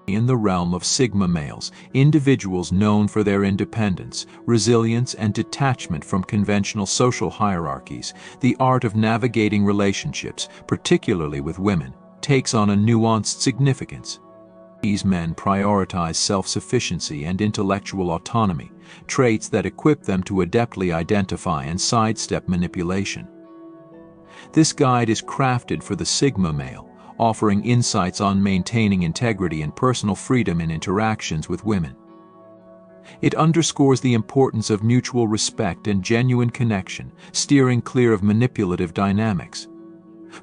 In the realm of Sigma males, individuals known for their independence, resilience, and detachment from conventional social hierarchies, the art of navigating relationships, particularly with women, takes on a nuanced significance. These men prioritize self-sufficiency and intellectual autonomy, traits that equip them to adeptly identify and sidestep manipulation. This guide is crafted for the Sigma male, offering insights on maintaining integrity and personal freedom in interactions with women. It underscores the importance of mutual respect and genuine connection, steering clear of manipulative dynamics.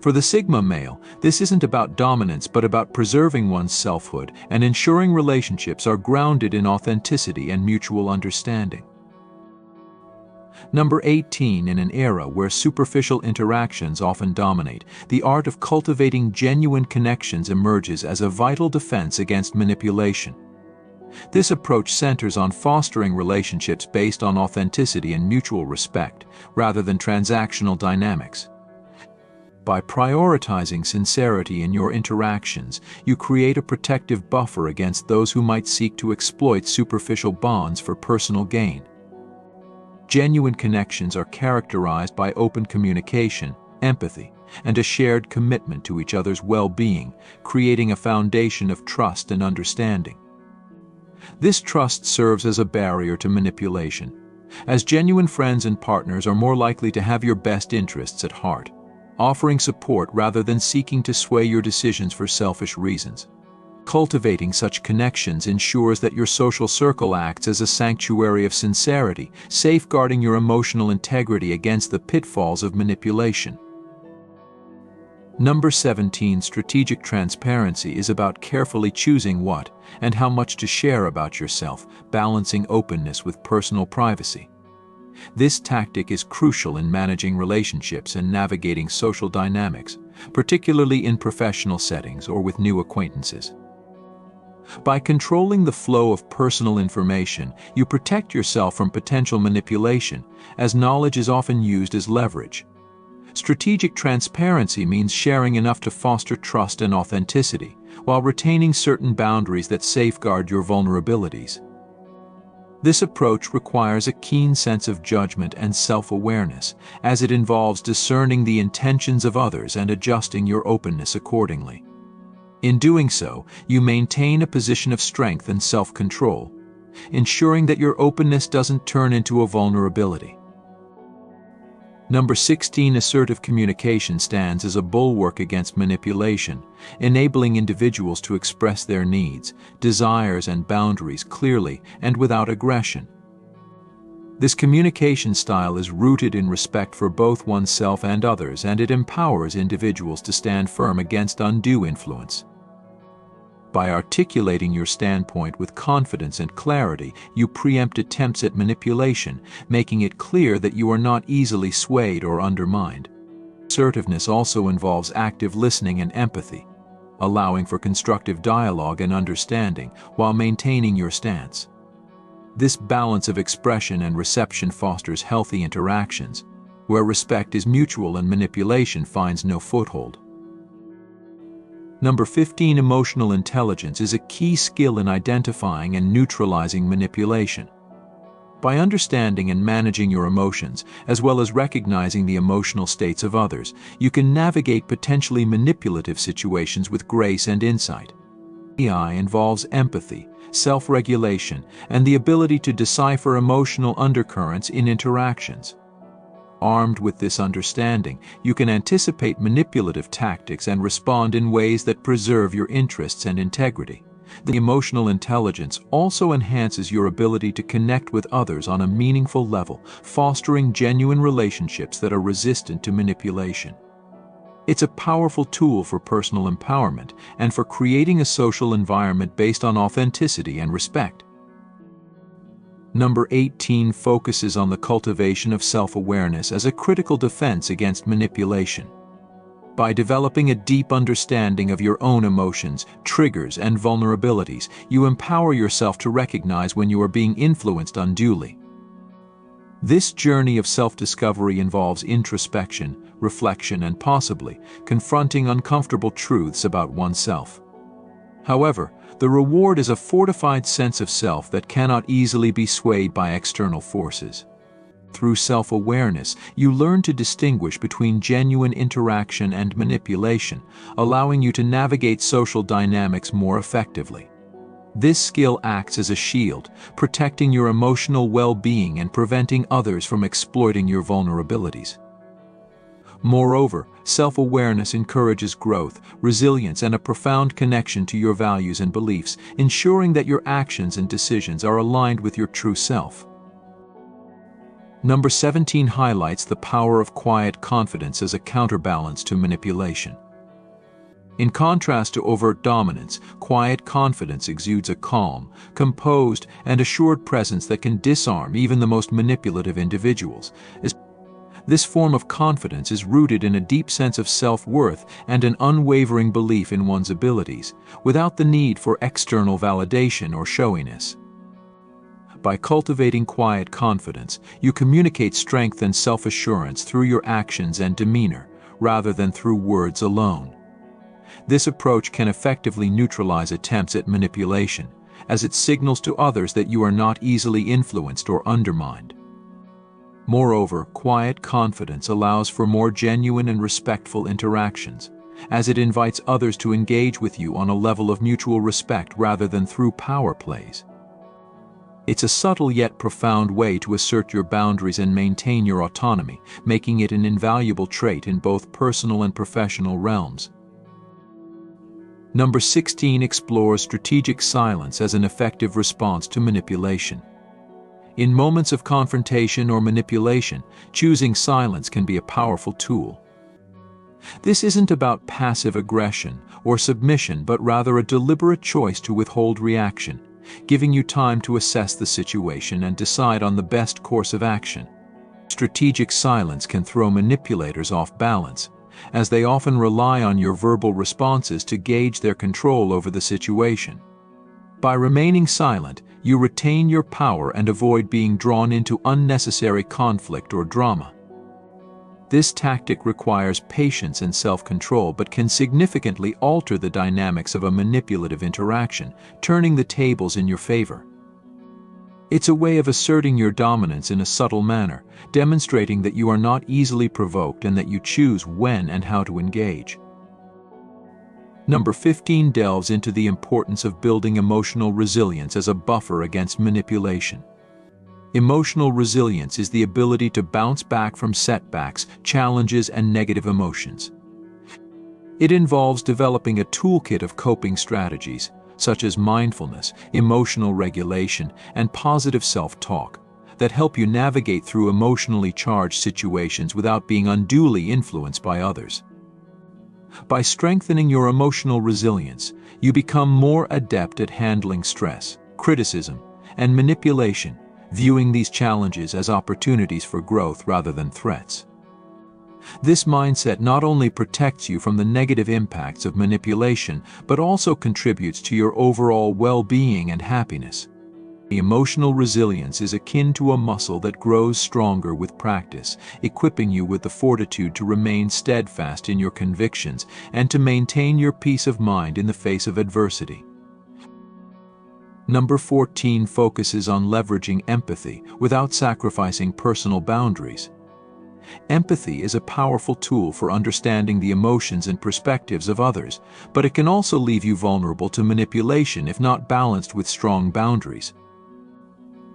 For the Sigma male, this isn't about dominance but about preserving one's selfhood and ensuring relationships are grounded in authenticity and mutual understanding. Number 18. In an era where superficial interactions often dominate, the art of cultivating genuine connections emerges as a vital defense against manipulation. This approach centers on fostering relationships based on authenticity and mutual respect, rather than transactional dynamics. By prioritizing sincerity in your interactions, you create a protective buffer against those who might seek to exploit superficial bonds for personal gain. Genuine connections are characterized by open communication, empathy, and a shared commitment to each other's well-being, creating a foundation of trust and understanding. This trust serves as a barrier to manipulation, as genuine friends and partners are more likely to have your best interests at heart, offering support rather than seeking to sway your decisions for selfish reasons. Cultivating such connections ensures that your social circle acts as a sanctuary of sincerity, safeguarding your emotional integrity against the pitfalls of manipulation. Number 17. Strategic transparency is about carefully choosing what and how much to share about yourself, balancing openness with personal privacy. This tactic is crucial in managing relationships and navigating social dynamics, particularly in professional settings or with new acquaintances. By controlling the flow of personal information, you protect yourself from potential manipulation, as knowledge is often used as leverage. Strategic transparency means sharing enough to foster trust and authenticity, while retaining certain boundaries that safeguard your vulnerabilities. This approach requires a keen sense of judgment and self-awareness, as it involves discerning the intentions of others and adjusting your openness accordingly. In doing so, you maintain a position of strength and self-control, ensuring that your openness doesn't turn into a vulnerability. Number 16. Assertive communication stands as a bulwark against manipulation, enabling individuals to express their needs, desires, and boundaries clearly and without aggression. This communication style is rooted in respect for both oneself and others, and it empowers individuals to stand firm against undue influence. By articulating your standpoint with confidence and clarity, you preempt attempts at manipulation, making it clear that you are not easily swayed or undermined. Assertiveness also involves active listening and empathy, allowing for constructive dialogue and understanding while maintaining your stance. This balance of expression and reception fosters healthy interactions, where respect is mutual and manipulation finds no foothold. Number 15. Emotional intelligence is a key skill in identifying and neutralizing manipulation. By understanding and managing your emotions, as well as recognizing the emotional states of others, you can navigate potentially manipulative situations with grace and insight. EI involves empathy, self-regulation, and the ability to decipher emotional undercurrents in interactions. Armed with this understanding, you can anticipate manipulative tactics and respond in ways that preserve your interests and integrity. The emotional intelligence also enhances your ability to connect with others on a meaningful level, fostering genuine relationships that are resistant to manipulation. It's a powerful tool for personal empowerment and for creating a social environment based on authenticity and respect. Number 18 focuses on the cultivation of self-awareness as a critical defense against manipulation. By developing a deep understanding of your own emotions, triggers, and vulnerabilities, you empower yourself to recognize when you are being influenced unduly. This journey of self-discovery involves introspection, reflection, and possibly confronting uncomfortable truths about oneself. However, the reward is a fortified sense of self that cannot easily be swayed by external forces. Through self-awareness, you learn to distinguish between genuine interaction and manipulation, allowing you to navigate social dynamics more effectively. This skill acts as a shield, protecting your emotional well-being and preventing others from exploiting your vulnerabilities. Moreover, self-awareness encourages growth, resilience, and a profound connection to your values and beliefs, ensuring that your actions and decisions are aligned with your true self. Number 17 highlights the power of quiet confidence as a counterbalance to manipulation. In contrast to overt dominance, quiet confidence exudes a calm, composed, and assured presence that can disarm even the most manipulative individuals. This form of confidence is rooted in a deep sense of self-worth and an unwavering belief in one's abilities, without the need for external validation or showiness. By cultivating quiet confidence, you communicate strength and self-assurance through your actions and demeanor, rather than through words alone. This approach can effectively neutralize attempts at manipulation, as it signals to others that you are not easily influenced or undermined. Moreover, quiet confidence allows for more genuine and respectful interactions, as it invites others to engage with you on a level of mutual respect rather than through power plays. It's a subtle yet profound way to assert your boundaries and maintain your autonomy, making it an invaluable trait in both personal and professional realms. Number 16 explores strategic silence as an effective response to manipulation. In moments of confrontation or manipulation, choosing silence can be a powerful tool. This isn't about passive aggression or submission, but rather a deliberate choice to withhold reaction, giving you time to assess the situation and decide on the best course of action. Strategic silence can throw manipulators off balance, as they often rely on your verbal responses to gauge their control over the situation. By remaining silent, you retain your power and avoid being drawn into unnecessary conflict or drama. This tactic requires patience and self-control, but can significantly alter the dynamics of a manipulative interaction, turning the tables in your favor. It's a way of asserting your dominance in a subtle manner, demonstrating that you are not easily provoked and that you choose when and how to engage. Number 15 delves into the importance of building emotional resilience as a buffer against manipulation. Emotional resilience is the ability to bounce back from setbacks, challenges, and negative emotions. It involves developing a toolkit of coping strategies, such as mindfulness, emotional regulation, and positive self-talk, that help you navigate through emotionally charged situations without being unduly influenced by others. By strengthening your emotional resilience, you become more adept at handling stress, criticism, and manipulation, viewing these challenges as opportunities for growth rather than threats. This mindset not only protects you from the negative impacts of manipulation, but also contributes to your overall well-being and happiness. Emotional resilience is akin to a muscle that grows stronger with practice, equipping you with the fortitude to remain steadfast in your convictions and to maintain your peace of mind in the face of adversity. Number 14 focuses on leveraging empathy without sacrificing personal boundaries. Empathy is a powerful tool for understanding the emotions and perspectives of others, but it can also leave you vulnerable to manipulation if not balanced with strong boundaries.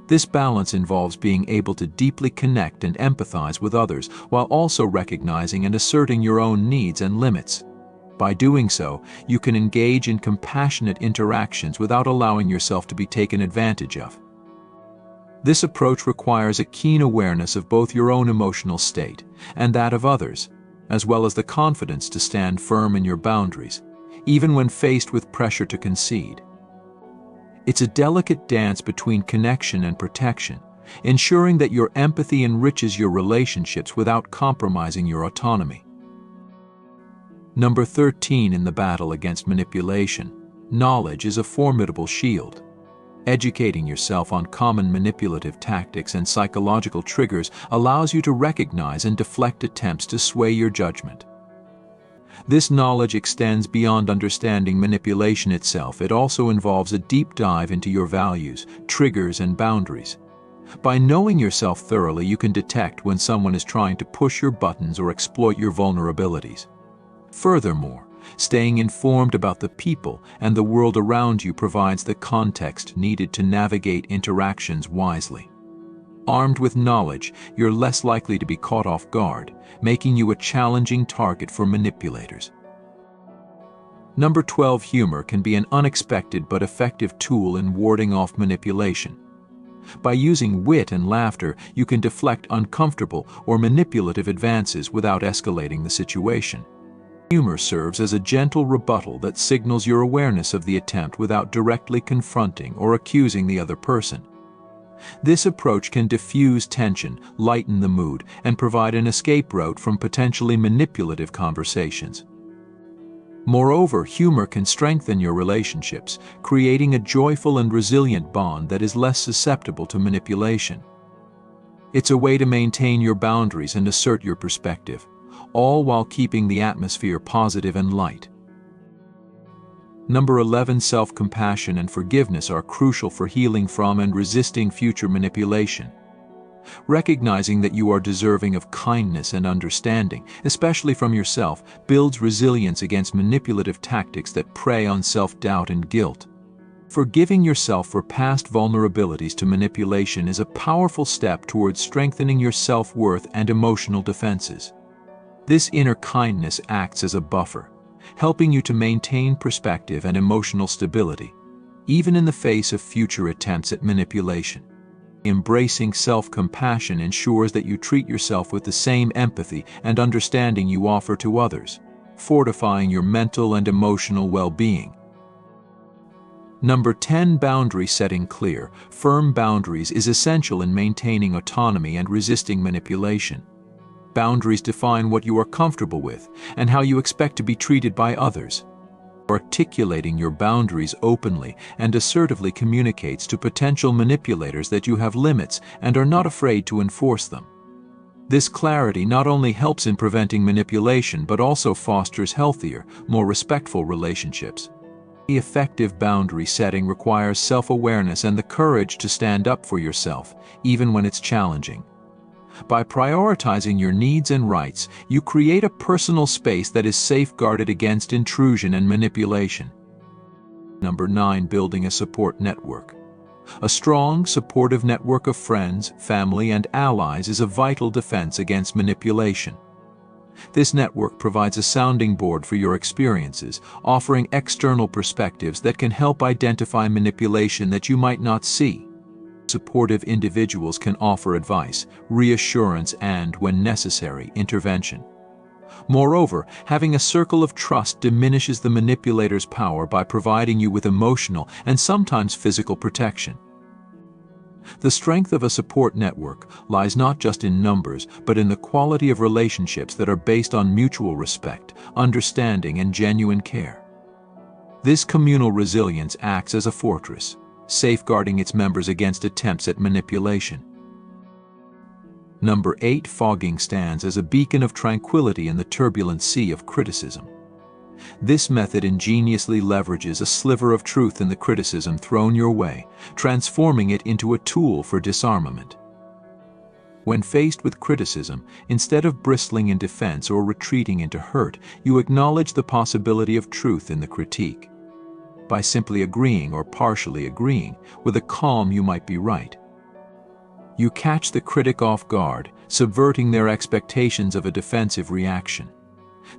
This balance involves being able to deeply connect and empathize with others while also recognizing and asserting your own needs and limits. By doing so, you can engage in compassionate interactions without allowing yourself to be taken advantage of. This approach requires a keen awareness of both your own emotional state and that of others, as well as the confidence to stand firm in your boundaries, even when faced with pressure to concede. It's a delicate dance between connection and protection, ensuring that your empathy enriches your relationships without compromising your autonomy. Number 13 in the battle against manipulation. Knowledge is a formidable shield. Educating yourself on common manipulative tactics and psychological triggers allows you to recognize and deflect attempts to sway your judgment. This knowledge extends beyond understanding manipulation itself. It also involves a deep dive into your values, triggers, and boundaries. By knowing yourself thoroughly, you can detect when someone is trying to push your buttons or exploit your vulnerabilities. Furthermore, staying informed about the people and the world around you provides the context needed to navigate interactions wisely. Armed with knowledge, you're less likely to be caught off guard, making you a challenging target for manipulators. Number 12. Humor can be an unexpected but effective tool in warding off manipulation. By using wit and laughter, you can deflect uncomfortable or manipulative advances without escalating the situation. Humor serves as a gentle rebuttal that signals your awareness of the attempt without directly confronting or accusing the other person. This approach can diffuse tension, lighten the mood, and provide an escape route from potentially manipulative conversations. Moreover, humor can strengthen your relationships, creating a joyful and resilient bond that is less susceptible to manipulation. It's a way to maintain your boundaries and assert your perspective, all while keeping the atmosphere positive and light. Number 11. Self-compassion and forgiveness are crucial for healing from and resisting future manipulation. Recognizing that you are deserving of kindness and understanding, especially from yourself, builds resilience against manipulative tactics that prey on self-doubt and guilt. Forgiving yourself for past vulnerabilities to manipulation is a powerful step towards strengthening your self-worth and emotional defenses. This inner kindness acts as a buffer, helping you to maintain perspective and emotional stability, even in the face of future attempts at manipulation. Embracing self-compassion ensures that you treat yourself with the same empathy and understanding you offer to others, fortifying your mental and emotional well-being. Number 10. Boundary setting clear. Firm boundaries is essential in maintaining autonomy and resisting manipulation. Boundaries define what you are comfortable with and how you expect to be treated by others. Articulating your boundaries openly and assertively communicates to potential manipulators that you have limits and are not afraid to enforce them. This clarity not only helps in preventing manipulation but also fosters healthier, more respectful relationships. Effective boundary setting requires self-awareness and the courage to stand up for yourself, even when it's challenging. By prioritizing your needs and rights, you create a personal space that is safeguarded against intrusion and manipulation. Number 9. Building a support network. A strong, supportive network of friends, family, and allies is a vital defense against manipulation. This network provides a sounding board for your experiences, offering external perspectives that can help identify manipulation that you might not see. Supportive individuals can offer advice, reassurance, and, when necessary, intervention. Moreover, having a circle of trust diminishes the manipulator's power by providing you with emotional and sometimes physical protection. The strength of a support network lies not just in numbers, but in the quality of relationships that are based on mutual respect, understanding, and genuine care. This communal resilience acts as a fortress, safeguarding its members against attempts at manipulation. Number 8. Fogging stands as a beacon of tranquility in the turbulent sea of criticism. This method ingeniously leverages a sliver of truth in the criticism thrown your way, transforming it into a tool for disarmament. When faced with criticism, instead of bristling in defense or retreating into hurt, you acknowledge the possibility of truth in the critique. By simply agreeing or partially agreeing, with a calm you might be right, you catch the critic off guard, subverting their expectations of a defensive reaction.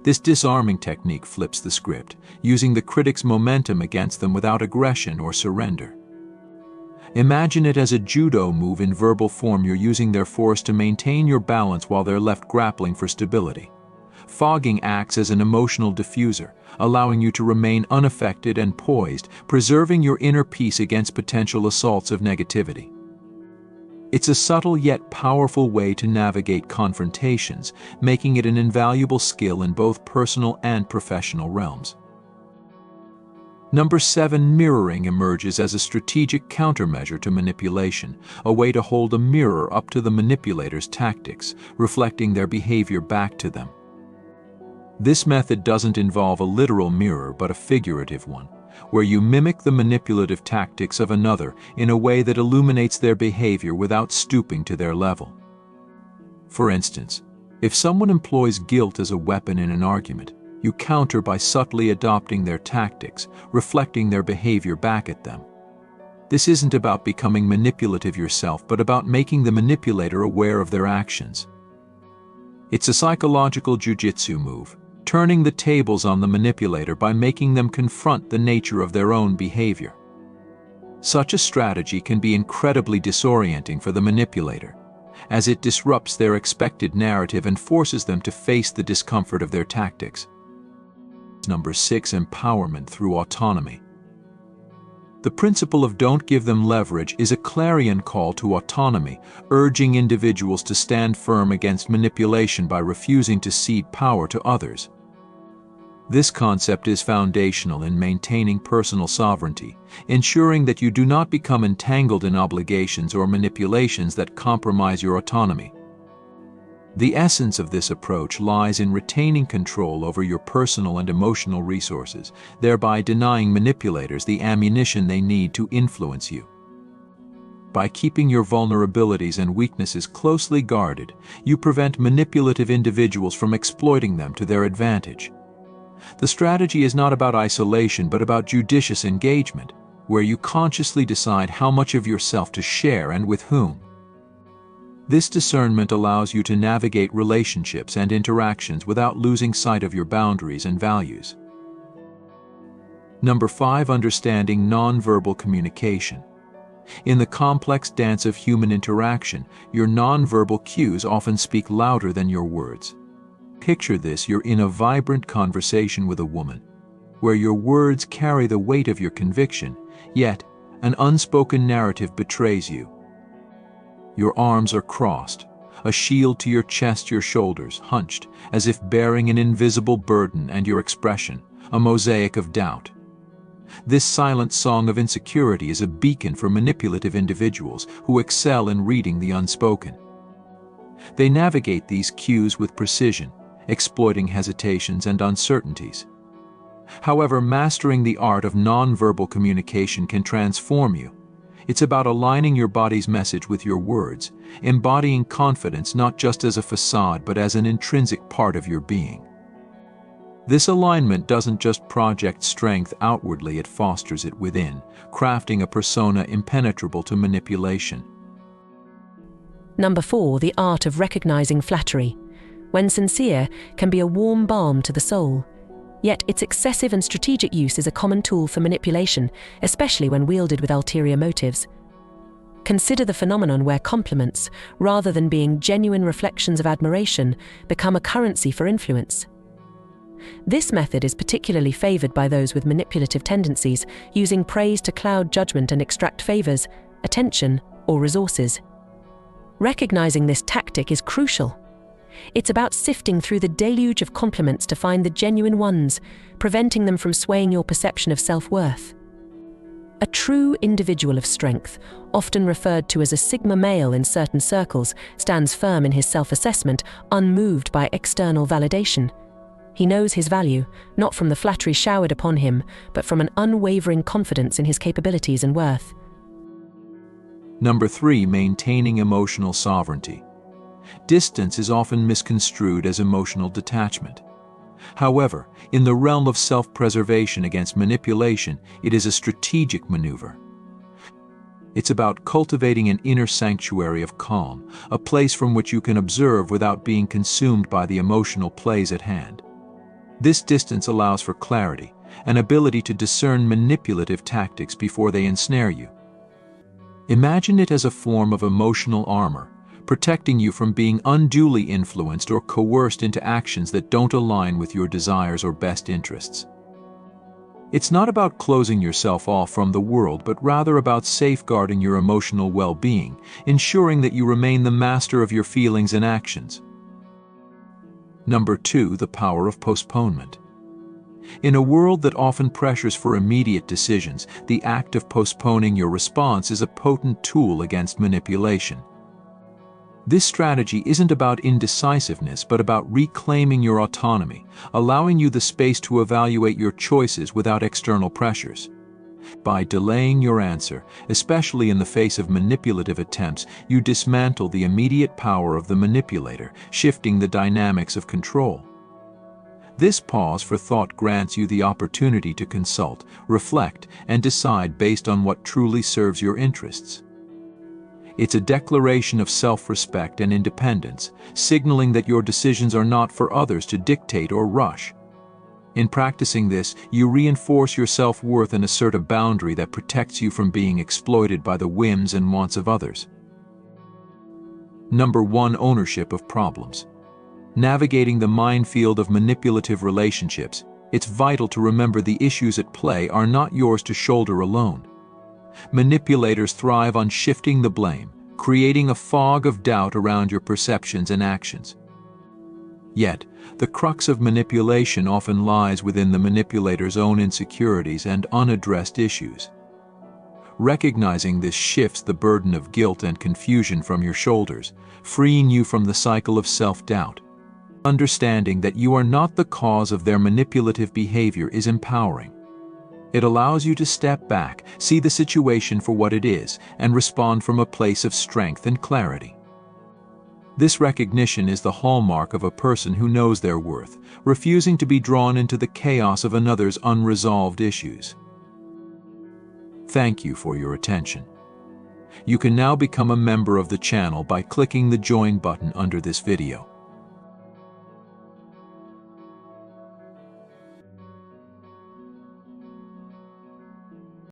This disarming technique flips the script, using the critic's momentum against them without aggression or surrender. Imagine it as a judo move in verbal form. You're using their force to maintain your balance while they're left grappling for stability. Fogging acts as an emotional diffuser, allowing you to remain unaffected and poised, preserving your inner peace against potential assaults of negativity. It's a subtle yet powerful way to navigate confrontations, making it an invaluable skill in both personal and professional realms. Number 7. Mirroring emerges as a strategic countermeasure to manipulation, a way to hold a mirror up to the manipulator's tactics, reflecting their behavior back to them. This method doesn't involve a literal mirror but a figurative one, where you mimic the manipulative tactics of another in a way that illuminates their behavior without stooping to their level. For instance, if someone employs guilt as a weapon in an argument, you counter by subtly adopting their tactics, reflecting their behavior back at them. This isn't about becoming manipulative yourself, but about making the manipulator aware of their actions. It's a psychological jujitsu move, turning the tables on the manipulator by making them confront the nature of their own behavior. Such a strategy can be incredibly disorienting for the manipulator, as it disrupts their expected narrative and forces them to face the discomfort of their tactics. Number 6. Empowerment through autonomy. The principle of don't give them leverage is a clarion call to autonomy, urging individuals to stand firm against manipulation by refusing to cede power to others. This concept is foundational in maintaining personal sovereignty, ensuring that you do not become entangled in obligations or manipulations that compromise your autonomy. The essence of this approach lies in retaining control over your personal and emotional resources, thereby denying manipulators the ammunition they need to influence you. By keeping your vulnerabilities and weaknesses closely guarded, you prevent manipulative individuals from exploiting them to their advantage. The strategy is not about isolation but about judicious engagement, where you consciously decide how much of yourself to share and with whom. This discernment allows you to navigate relationships and interactions without losing sight of your boundaries and values. Number 5. Understanding nonverbal communication. In the complex dance of human interaction, your nonverbal cues often speak louder than your words. Picture this: you're in a vibrant conversation with a woman, where your words carry the weight of your conviction, yet an unspoken narrative betrays you. Your arms are crossed, a shield to your chest, your shoulders hunched, as if bearing an invisible burden, and your expression, a mosaic of doubt. This silent song of insecurity is a beacon for manipulative individuals who excel in reading the unspoken. They navigate these cues with precision, exploiting hesitations and uncertainties. However, mastering the art of nonverbal communication can transform you. It's about aligning your body's message with your words, embodying confidence not just as a facade but as an intrinsic part of your being. This alignment doesn't just project strength outwardly, it fosters it within, crafting a persona impenetrable to manipulation. Number 4. The art of recognizing flattery, when sincere, can be a warm balm to the soul. Yet its excessive and strategic use is a common tool for manipulation, especially when wielded with ulterior motives. Consider the phenomenon where compliments, rather than being genuine reflections of admiration, become a currency for influence. This method is particularly favored by those with manipulative tendencies, using praise to cloud judgment and extract favors, attention, or resources. Recognizing this tactic is crucial. It's about sifting through the deluge of compliments to find the genuine ones, preventing them from swaying your perception of self-worth. A true individual of strength, often referred to as a sigma male in certain circles, stands firm in his self-assessment, unmoved by external validation. He knows his value, not from the flattery showered upon him, but from an unwavering confidence in his capabilities and worth. Number 3. Maintaining emotional sovereignty. Distance is often misconstrued as emotional detachment. However, in the realm of self-preservation against manipulation, it is a strategic maneuver. It's about cultivating an inner sanctuary of calm, a place from which you can observe without being consumed by the emotional plays at hand. This distance allows for clarity, an ability to discern manipulative tactics before they ensnare you. Imagine it as a form of emotional armor, protecting you from being unduly influenced or coerced into actions that don't align with your desires or best interests. It's not about closing yourself off from the world, but rather about safeguarding your emotional well-being, ensuring that you remain the master of your feelings and actions. Number 2. The power of postponement. In a world that often pressures for immediate decisions, the act of postponing your response is a potent tool against manipulation. This strategy isn't about indecisiveness, but about reclaiming your autonomy, allowing you the space to evaluate your choices without external pressures. By delaying your answer, especially in the face of manipulative attempts, you dismantle the immediate power of the manipulator, shifting the dynamics of control. This pause for thought grants you the opportunity to consult, reflect, and decide based on what truly serves your interests. It's a declaration of self-respect and independence, signaling that your decisions are not for others to dictate or rush. In practicing this, you reinforce your self-worth and assert a boundary that protects you from being exploited by the whims and wants of others. Number 1. Ownership of problems. Navigating the minefield of manipulative relationships, it's vital to remember the issues at play are not yours to shoulder alone. Manipulators thrive on shifting the blame, creating a fog of doubt around your perceptions and actions. Yet, the crux of manipulation often lies within the manipulator's own insecurities and unaddressed issues. Recognizing this shifts the burden of guilt and confusion from your shoulders, freeing you from the cycle of self-doubt. Understanding that you are not the cause of their manipulative behavior is empowering. It allows you to step back, see the situation for what it is, and respond from a place of strength and clarity. This recognition is the hallmark of a person who knows their worth, refusing to be drawn into the chaos of another's unresolved issues. Thank you for your attention. You can now become a member of the channel by clicking the Join button under this video.